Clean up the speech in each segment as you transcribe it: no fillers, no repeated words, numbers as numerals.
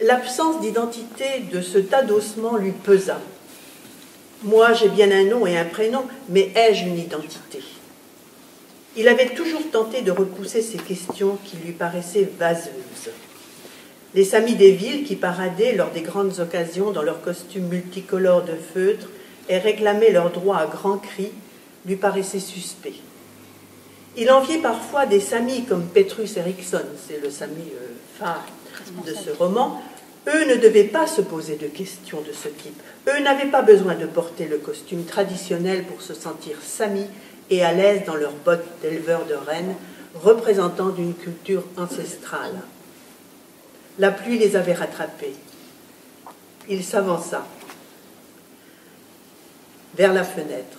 L'absence d'identité de ce tas d'ossements lui pesa. Moi, j'ai bien un nom et un prénom, mais ai-je une identité? Il avait toujours tenté de repousser ces questions qui lui paraissaient vaseuses. Les samis des villes qui paradaient lors des grandes occasions dans leurs costumes multicolores de feutre et réclamaient leurs droits à grands cris lui paraissaient suspects. Il enviait parfois des samis comme Petrus Eriksson, c'est le sami phare de ce roman. Eux ne devaient pas se poser de questions de ce type. Eux n'avaient pas besoin de porter le costume traditionnel pour se sentir samis et à l'aise dans leurs bottes d'éleveurs de rennes, représentant d'une culture ancestrale. La pluie les avait rattrapés. Il s'avança vers la fenêtre.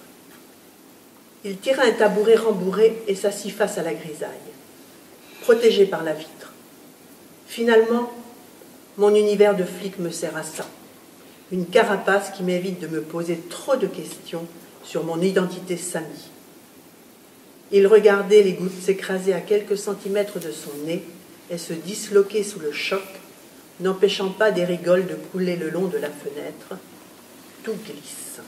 Il tira un tabouret rembourré et s'assit face à la grisaille, protégé par la vitre. Finalement, mon univers de flic me sert à ça. Une carapace qui m'évite de me poser trop de questions sur mon identité sami. Il regardait les gouttes s'écraser à quelques centimètres de son nez et se disloquer sous le choc, n'empêchant pas des rigoles de couler le long de la fenêtre. Tout glisse.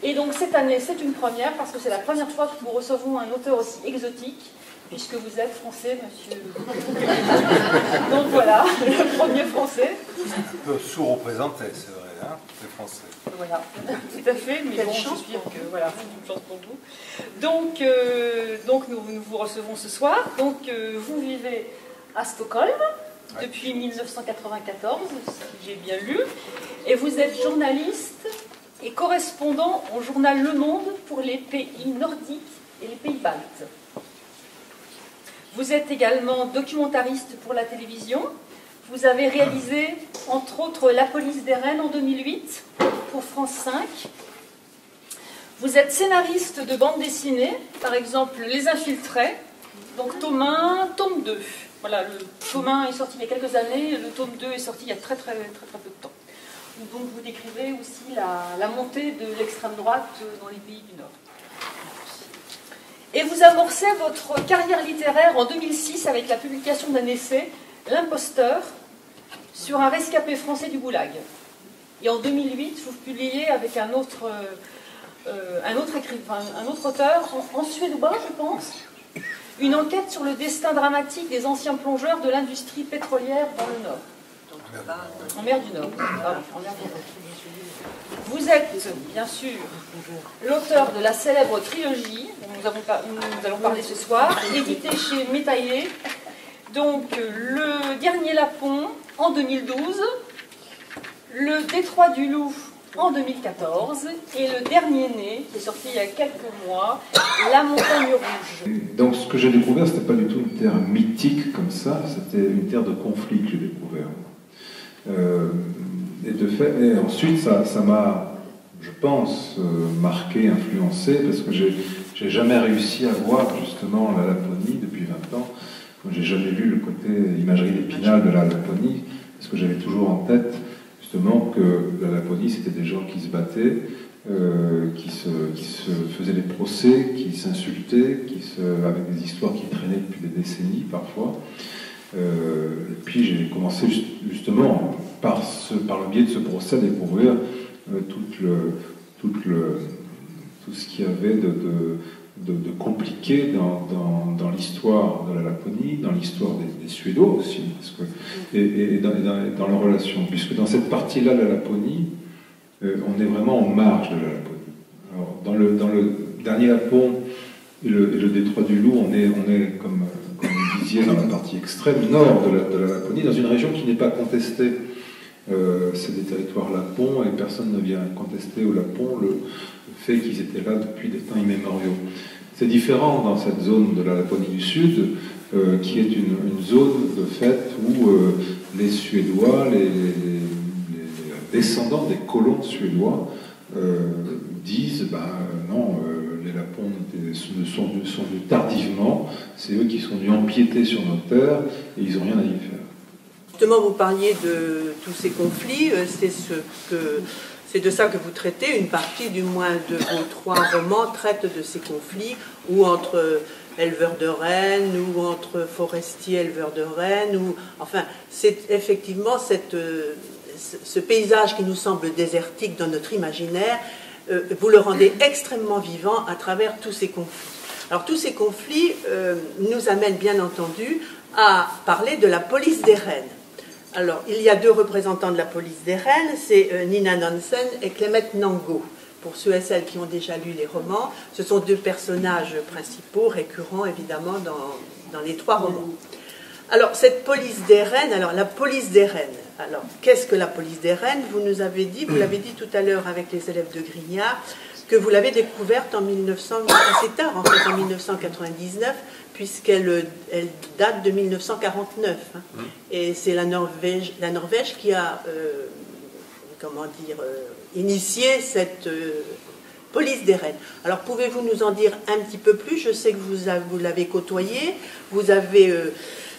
Et donc cette année, c'est une première, parce que c'est la première fois que nous recevons un auteur aussi exotique, puisque vous êtes français, monsieur. Donc voilà, le premier français. Un peu sous-représenté, c'est vrai, hein, les Français. Voilà, tout à fait, mais bon, j'espère que voilà, c'est une chance pour vous. Donc nous vous recevons ce soir. Donc vous vivez à Stockholm depuis 1994, si j'ai bien lu, et vous êtes journaliste et correspondant au journal Le Monde pour les pays nordiques et les pays baltes. Vous êtes également documentariste pour la télévision. Vous avez réalisé, entre autres, La police des Rennes en 2008 pour France 5. Vous êtes scénariste de bande dessinée, par exemple Les Infiltrés, donc tome 1, tome 2. Voilà, le tome 1 est sorti il y a quelques années, le tome 2 est sorti il y a très peu de temps. Donc vous décrivez aussi la montée de l'extrême droite dans les pays du Nord. Et vous amorcez votre carrière littéraire en 2006 avec la publication d'un essai, L'Imposteur, sur un rescapé français du Goulag. Et en 2008, vous publiez avec un autre auteur, en suédois, je pense, une enquête sur le destin dramatique des anciens plongeurs de l'industrie pétrolière dans le Nord. En mer du Nord. Vous êtes, bien sûr, l'auteur de la célèbre trilogie dont nous allons parler ce soir, éditée chez Métaillé. Donc, Le Dernier Lapon en 2012, Le Détroit du Loup en 2014 et Le Dernier Né, qui est sorti il y a quelques mois, La Montagne Rouge. Donc, ce que j'ai découvert, c'était pas du tout une terre mythique comme ça, c'était une terre de conflit que j'ai découvert. Et de fait, et ensuite, ça m'a, je pense, marqué, influencé, parce que j'ai jamais réussi à voir justement la Laponie depuis 20 ans. J'ai jamais vu le côté imagerie d'Épinal de la Laponie, parce que j'avais toujours en tête justement que la Laponie, c'était des gens qui se battaient, qui se faisaient des procès, qui s'insultaient, avec des histoires qui traînaient depuis des décennies parfois. Et puis j'ai commencé justement par le biais de ce procès à découvrir tout ce qu'il y avait de compliqué dans l'histoire de la Laponie, dans l'histoire des Suédois aussi, et dans leurs relations, puisque dans cette partie-là de la Laponie, on est vraiment en marge de la Laponie. Alors, dans le Dernier Lapon et le Détroit du Loup, on est comme vous disiez, dans la partie extrême nord de la Laponie, dans une région qui n'est pas contestée. C'est des territoires lapons et personne ne vient contester aux Lapons le fait qu'ils étaient là depuis des temps immémoriaux. C'est différent dans cette zone de la Laponie du Sud, qui est une zone de fait où les Suédois, les descendants des colons suédois disent non, les Lapons sont venus tardivement, c'est eux qui sont venus empiéter sur nos terres et ils n'ont rien à y faire. Justement, vous parliez de tous ces conflits, c'est de ça que vous traitez. Une partie, du moins, de vos 3 romans traite de ces conflits, où entre éleveurs de rennes ou entre forestiers éleveurs de rennes. Ou, enfin, c'est effectivement ce paysage qui nous semble désertique dans notre imaginaire, vous le rendez extrêmement vivant à travers tous ces conflits. Alors tous ces conflits nous amènent bien entendu à parler de la police des rennes. Alors il y a deux représentants de la police des rennes, c'est Nina Nansen et Clémette Nango. Pour ceux et celles qui ont déjà lu les romans, ce sont deux personnages principaux, récurrents évidemment dans les trois romans. Alors cette police des rennes, alors la police des rennes, alors qu'est-ce que la police des rennes? Vous nous avez dit, vous l'avez dit tout à l'heure avec les élèves de Grignard, que vous l'avez découverte en 1900, assez tard en fait, en 1999, puisqu'elle date de 1949. Hein. Et c'est la Norvège qui a, initié cette police des rennes. Alors pouvez-vous nous en dire un petit peu plus? Je sais que vous l'avez côtoyé, vous avez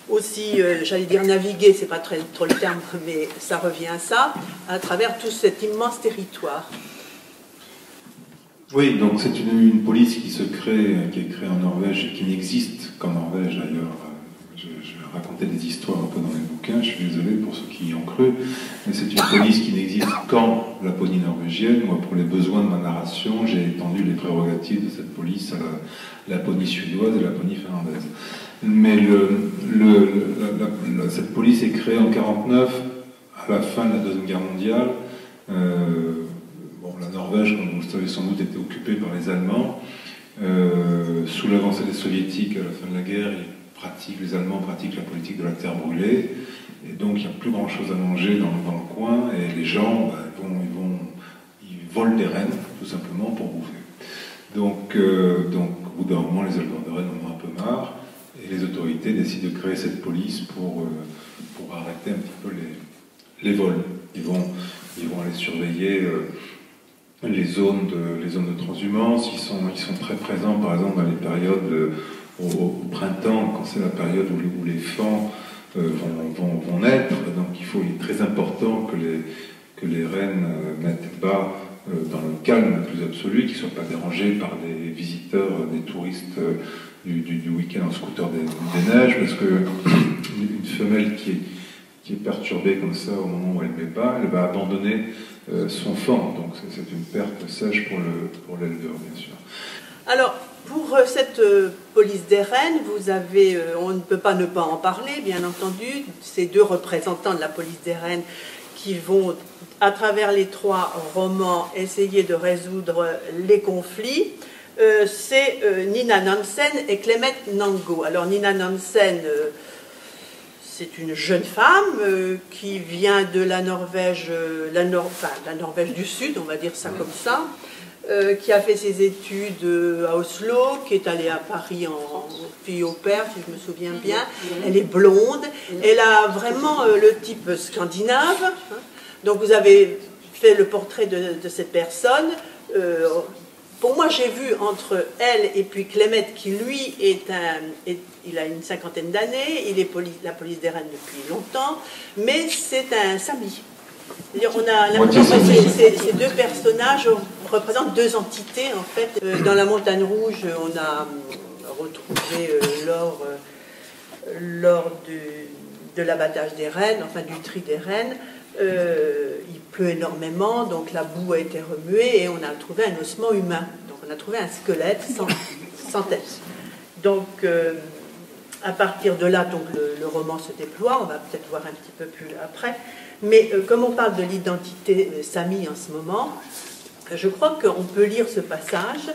aussi, j'allais dire navigué, c'est pas trop le terme, mais ça revient à ça, à travers tout cet immense territoire. Oui, donc c'est une police qui est créée en Norvège et qui n'existe qu'en Norvège d'ailleurs. Je racontais des histoires un peu dans les bouquins, je suis désolé pour ceux qui y ont cru, mais c'est une police qui n'existe qu'en Laponie norvégienne. Moi, pour les besoins de ma narration, j'ai étendu les prérogatives de cette police à la Laponie suédoise et la Laponie finlandaise. Mais cette police est créée en 1949, à la fin de la Deuxième Guerre mondiale. La Norvège, comme vous le savez sans doute, était occupée par les Allemands. Sous l'avancée des Soviétiques à la fin de la guerre, les Allemands pratiquent la politique de la terre brûlée. Et donc, il n'y a plus grand-chose à manger dans le coin. Et les gens, ils volent des rennes, tout simplement, pour bouffer. Donc au bout d'un moment, les éleveurs de rennes en ont un peu marre. Et les autorités décident de créer cette police pour arrêter un petit peu les vols. Ils vont aller surveiller les zones de transhumance. Ils sont très présents, par exemple, dans les périodes au printemps, quand c'est la période où les faons vont naître. Donc il est très important que les rennes n'aient pas dans le calme le plus absolu, qu'ils ne soient pas dérangés par des visiteurs, des touristes du week-end en scooter des neiges, parce qu'une femelle qui est perturbée comme ça au moment où elle met bas, elle va abandonner son faon. Donc c'est une perte sèche pour l'éleveur, bien sûr. Alors, pour cette police des rennes, vous avez, on ne peut pas ne pas en parler, bien entendu, ces deux représentants de la police des rennes qui vont, à travers les trois romans, essayer de résoudre les conflits. C'est Nina Nansen et Clémette Nango. Alors Nina Nansen, c'est une jeune femme qui vient de la Norvège, la Norvège du Sud, on va dire ça comme ça, qui a fait ses études à Oslo, qui est allée à Paris en fille au père, si je me souviens bien. Elle est blonde, elle a vraiment le type scandinave. Hein. Donc vous avez fait le portrait de cette personne. Pour moi, j'ai vu entre elle et puis Clémette, qui lui il a une cinquantaine d'années, il est la police des rennes depuis longtemps, mais c'est un Sami. C'est-à-dire, on a l'impression que ces deux personnages représentent deux entités, en fait. Dans la Montagne Rouge, on a retrouvé lors de l'abattage des rennes, enfin du tri des rennes, il pleut énormément, donc la boue a été remuée et on a trouvé un ossement humain. Donc on a trouvé un squelette sans tête. Donc à partir de là, donc, le roman se déploie, on va peut-être voir un petit peu plus après. Mais comme on parle de l'identité Sami en ce moment, je crois qu'on peut lire ce passage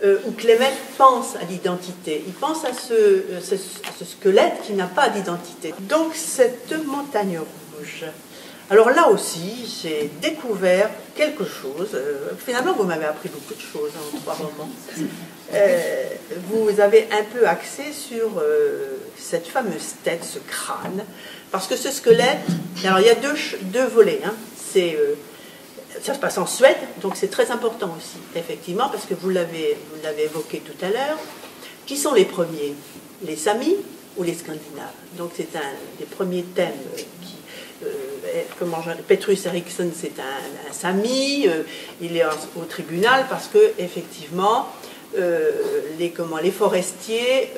où Clémette pense à l'identité. Il pense à ce squelette qui n'a pas d'identité. Donc cette montagne rouge. Alors là aussi, j'ai découvert quelque chose. Finalement, vous m'avez appris beaucoup de choses en 3 romans. Vous avez un peu axé sur cette fameuse tête, ce crâne, parce que ce squelette, alors il y a deux volets. Hein. Ça se passe en Suède, donc c'est très important aussi, effectivement, parce que vous l'avez évoqué tout à l'heure. Qui sont les premiers? Les Samis ou les Scandinaves? Donc c'est un des premiers thèmes qui... Petrus Eriksson, c'est un Sami, il est au tribunal parce que effectivement les forestiers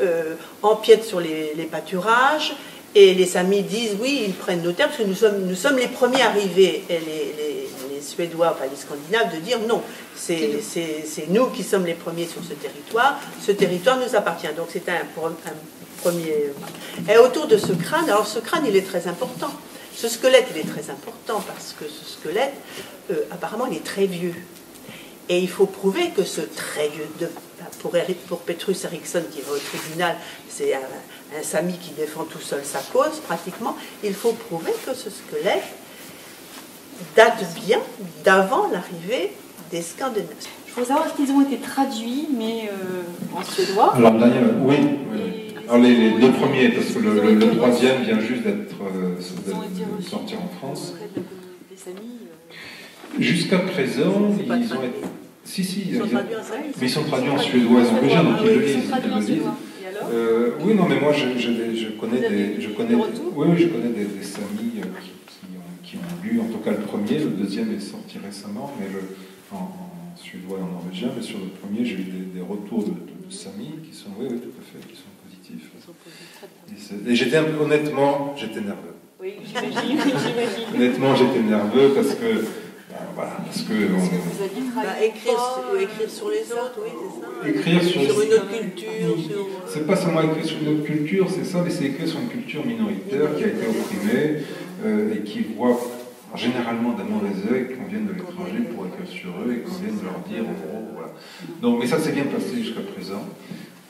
empiètent sur les pâturages, et les Samis disent oui, ils prennent nos terres, parce que nous sommes les premiers arrivés, et les Suédois, enfin les Scandinaves, de dire non, c'est nous qui sommes les premiers sur ce territoire nous appartient. Donc c'était un premier. Et autour de ce crâne, alors ce crâne il est très important, ce squelette il est très important, parce que ce squelette, apparemment il est très vieux. Et il faut prouver que ce très vieux, pour Petrus Eriksson qui va au tribunal, c'est un Sami qui défend tout seul sa cause pratiquement, il faut prouver que ce squelette date bien d'avant l'arrivée des Scandinaves. Il faut savoir qu'ils ont été traduits, mais en suédois. Alors, Daniel, oui. Alors, les deux premiers, parce que le troisième vient juste de sortir en France. Jusqu'à présent, ils ont été. Si, mais ils sont traduits en suédois et en norvégien, donc ils le lisent. Oui, non, mais moi je connais des Samis qui ont lu, en tout cas le premier, le deuxième est sorti récemment, mais en suédois et en norvégien, mais sur le premier j'ai eu des retours de Samis qui sont, oui, tout à fait, qui sont positifs. Et honnêtement, j'étais nerveux. Oui, j'imagine. Honnêtement, j'étais nerveux parce que. Voilà, parce que écrire sur les autres, oui, c'est ça. Écrire sur une autre culture. C'est pas seulement écrire sur une autre culture, c'est ça, mais c'est écrire sur une culture minoritaire qui a été opprimée et qui voit généralement d'un mauvais œil qu'on vienne de l'étranger pour écrire sur eux et qu'on vienne leur dire en gros, voilà. Donc, mais ça s'est bien passé jusqu'à présent.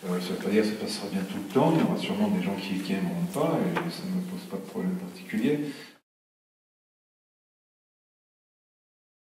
Ça ne veut pas dire que ça passera bien tout le temps, il y aura sûrement des gens qui n'aimeront pas et ça ne me pose pas de problème particulier.